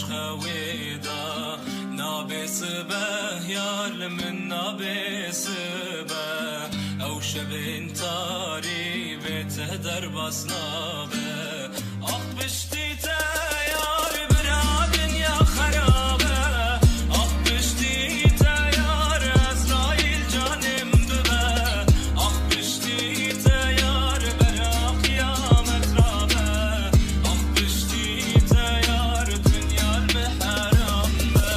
بومش خويدا نابس به يار من نابس به او شبين تاري بتهدر بصنا به اخ بشتي تيار برا دنيا خرابه اخ بشتي تيار ازرائيل جانم ببه اخ بشتي تيار برا قيامت رابه اخ بشتي تيار دنيا المحرم به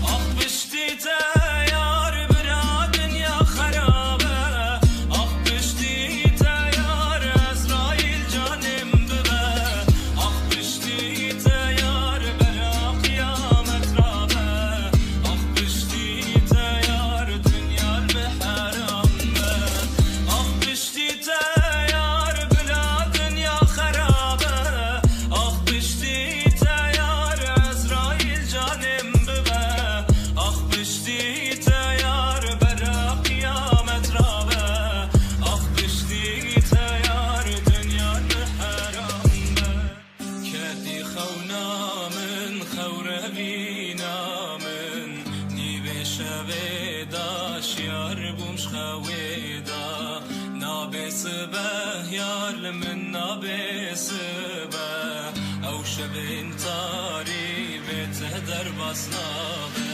اخ بشتي تيار برا دنيا خرابه اخ بشتي تيار ازرائيل جانم ببه اخ بشتي تيار برا قيامت رابه اخ بشتي تيار دنيا المحرم به اخ بشتي تيار بلا دنيا خرابه اخ بشتي تيار ازرائيل جانم ببه اخ بشتي تيار برا قيامت رابه اخ بشتي تيار دنيا المحرم به كدي خونا من خوره بينا من نيبه شبه داش يار بومش خويدا نابس به يار من نابس به او شبه انتاري بتهدر بصنا به